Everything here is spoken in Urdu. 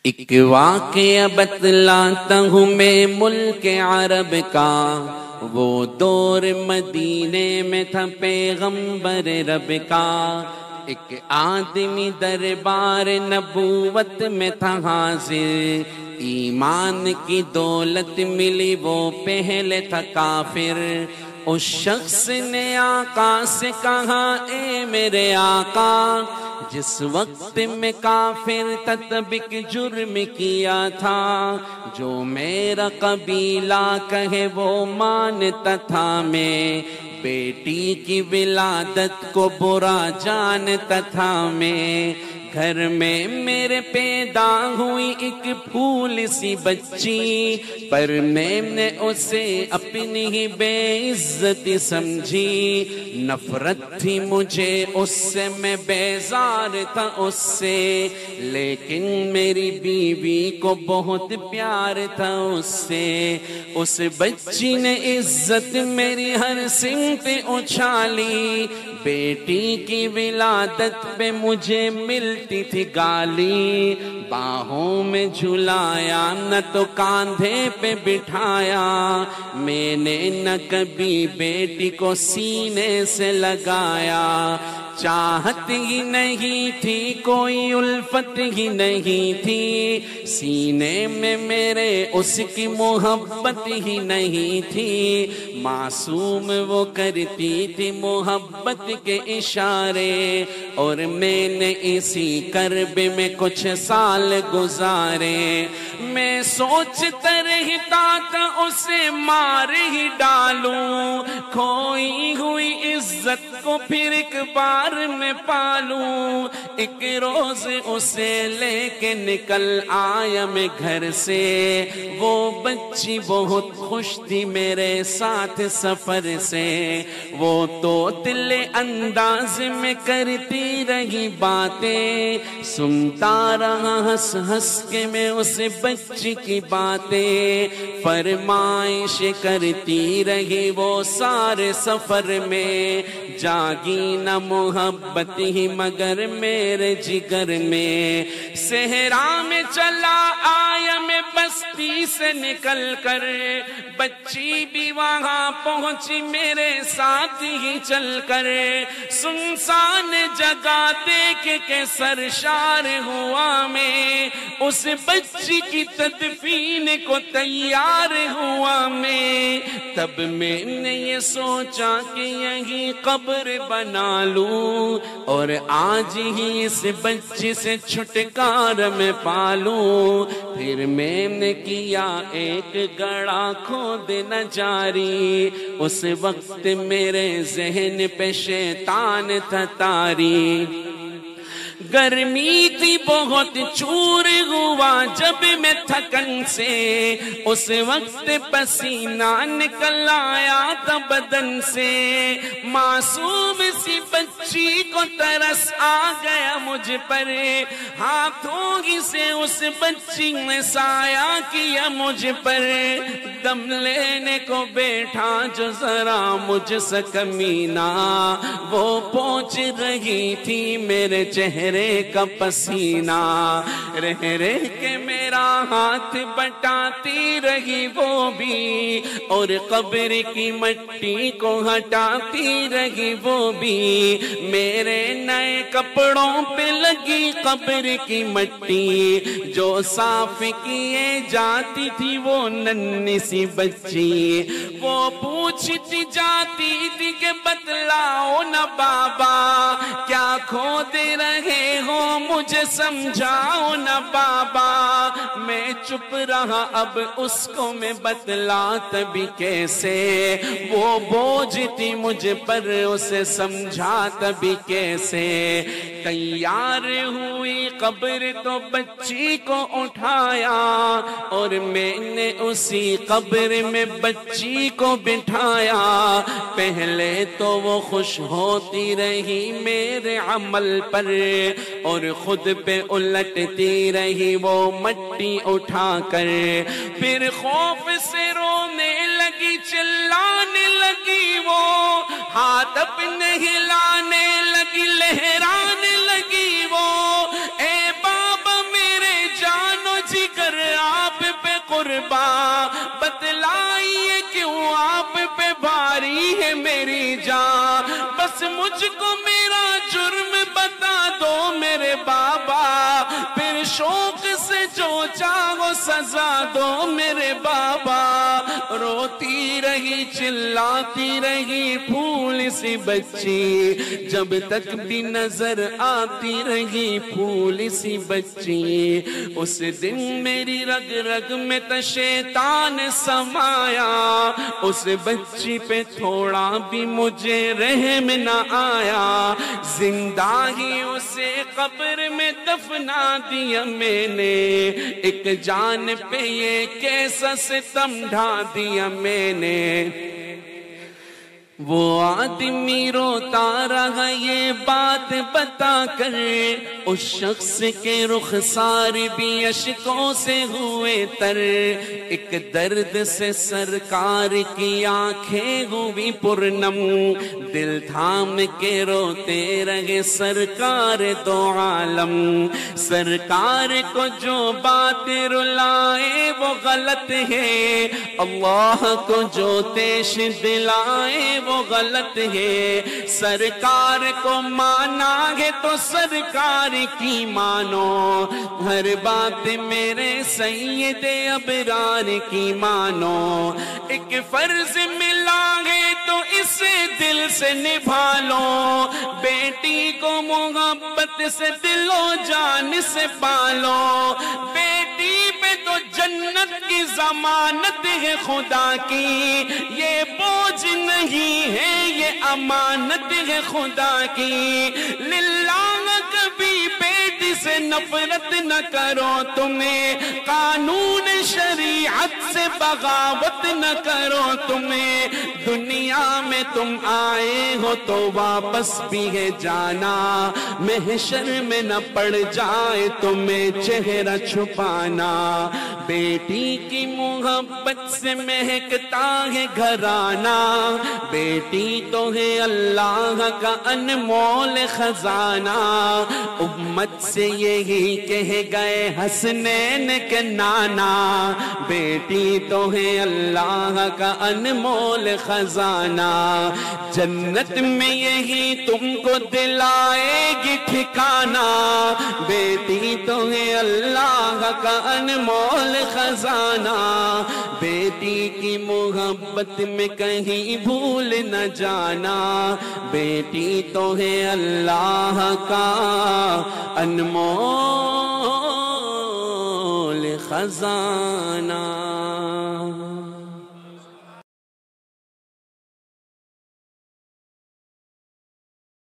ایک واقعہ بتلاتا ہوں میں ملک عرب کا، وہ دور مدینے میں تھا پیغمبر رب کا۔ ایک آدمی دربار نبوت میں تھا حاضر، ایمان کی دولت ملی وہ پہلے تھا کافر۔ اس شخص نے آقا سے کہا اے میرے آقا، جس وقت میں کافر تھا تب ایک جرم کیا تھا، جو میرا قبیلہ کہے وہ مانتا تھا میں، بیٹی کی ولادت کو برا جانتا تھا میں۔ گھر میں میرے پیدا ہوئی ایک پھول سی بچی، پر میں نے اسے اپنی ہی بے عزتی سمجھی۔ نفرت تھی مجھے اس سے، میں بیزار تھا اس سے، لیکن میری بیوی کو بہت پیار تھا اس سے۔ اس بچی نے عزت میری ہر سمت اچھالی، بیٹی کی ولادت پہ مجھے ملتی تھی گالی۔ باہوں میں جھلایا نہ تو کاندھے پہ بٹھایا، میں نے نہ کبھی بیٹی کو سینے سے لگایا۔ چاہت ہی نہیں تھی، کوئی الفت ہی نہیں تھی، سینے میں میرے اس کی محبت ہی نہیں تھی۔ معصوم وہ کرتی تھی محبت کے اشارے، اور میں نے اسی کرب میں کچھ سال گزارے۔ میں سوچتا رہتا تھا اسے مار ہی ڈالوں، کھوئی ہوئی عزت کو پھر ایک بار میں پالوں۔ ایک روز اسے لے کے نکل آیا میں گھر سے، وہ بچی بہت خوش تھی میرے ساتھ سفر سے۔ وہ تو دل انداز میں کرتی رہی باتیں، سنتا رہا ہنس ہنس کے میں اس بچی کی باتیں۔ فرمائش کرتی رہی وہ سارے سفر میں، جاگی نہ محبت ہی مگر میرے جگر میں۔ صحرا میں چلا آیا میں بستی سے نکل کر، بچی بھی وہاں پہنچی میرے ساتھ ہی چل کر۔ سنسان جگہ دیکھ کے سرشار ہوا میں، اس بچی کی تدفین کو تیار ہوا میں۔ تب میں نے یہ سوچا کہ یہی قبر بنا لوں، اور آج ہی اس بچی سے چھٹکار میں پالوں۔ پھر میں نے کیا ایک گڑھا کھودنا جاری، اس وقت میرے ذہن پہ شیطان تھا طاری۔ گرمی تھی بہت، چور ہوا جب میں تھکن سے، اس وقت پسینہ نکل آیا تھا بدن سے۔ معصوم سی بچی کو ترس آ گیا مجھ پر، ہاتھوں ہی سے اس بچی نے سایہ کیا مجھ پر۔ دم لینے کو بیٹھا جو ذرا مجھ سے کمینہ، وہ پہنچ رہی تھی میرے چہرے کا پسینہ۔ رہ رہ کے میرا ہاتھ بٹاتی رہی وہ بھی، اور قبر کی مٹی کو ہٹاتی رہی وہ بھی۔ میرے نئے کپڑوں پہ لگی قبر کی مٹی، جو صاف کیے جاتی تھی وہ ننھی سی بچی۔ وہ پوچھتی جاتی تھی کہ بتلاؤ نا بابا، کیا کھود رہے ہو مجھے سمجھاؤ نا بابا۔ میں چپ رہا، اب اس کو میں بتلاتا بھی کیسے، وہ بوجھ تھی مجھ پر اسے سمجھاتا بھی کیسے۔ تیار ہوئی قبر تو بچی کو اٹھایا، اور میں نے اسی قبر میں بچی کو بٹھایا۔ پہلے تو وہ خوش ہوتی رہی میرے عمل پر، اور خود پہ الٹتی رہی وہ مٹی اٹھا کر۔ پھر خوف سے رونے لگی، چلانے لگی وہ، ہاتھ اپنے ہلانے لگی، لہرانے لگی وہ۔ اے بابا میرے جانو زباں بتلائیے کیوں آپ پہ بھاری ہے میری جان، بس مجھ کو میرا جرم بتا دو میرے بابا، پھر شوق سے جو چاہو سزا دو میرے بابا۔ روتی رہی چلاتی رہی پھول سی بچی، جب تک بھی نظر آتی رہی پھول سی بچی، اس دن میری رگ رگ میں شیطان سمایا، اس بچی پہ تھوڑا بھی مجھے رحم نہ آیا، زندہ ہی اسے قبر میں دفنا دیا میں نے، ایک جان پہ یہ کیسا ستم ڈھا دیا میں نے۔ وہ آدمی روتا رہا یہ بات بتا کر، اس شخص کے رخسار بھی اشکوں سے ہوئے تر، ایک درد سے سرکار کی آنکھیں ہوئی پرنم، دل تھام کے روتے رہے سرکار دو عالم۔ سرکار کو جو بات رلائے وہ غلط ہے، اللہ کو جو تیش دلائے وہ غلط ہے، سرکار کو مانا ہے تو سرکار کی مانو، ہر بات میرے سید ابرار کی مانو، ایک فرض ملا ہے تو اسے دل سے نبھا لو، بیٹی کو محبت سے دل و جان سے پالو، بیٹی پہ تو جنت کی ضمانت ہے خدا کی، یہ بوجھ نہیں ہے یہ امانت ہے خدا کی، للہ کبھی بیٹی سے نفرت نہ کرو، تمہیں قانون شریعت سے بغاوت نہ کرو، تمہیں دنیا میں تم آئے ہو تو واپس بھی ہے جانا، محشر میں نہ پڑ جائے تمہیں چہرہ چھپانا، بیٹی کی محبت سے مہکتا ہے گھرانہ، بیٹی تو ہے اللہ کا انمول خزانہ، امت سے یہی کہہ گئے حسنین کے نانا، بیٹی تو ہے اللہ کا انمول خزانہ، جنت میں یہی تم کو دلائے گی ٹھکانہ، بیٹی تو ہے اللہ کا انمول خزانہ، بیٹی کی محبت میں کہیں بھول نہ جانا، بیٹی تو ہے اللہ کا انمول خزانہ۔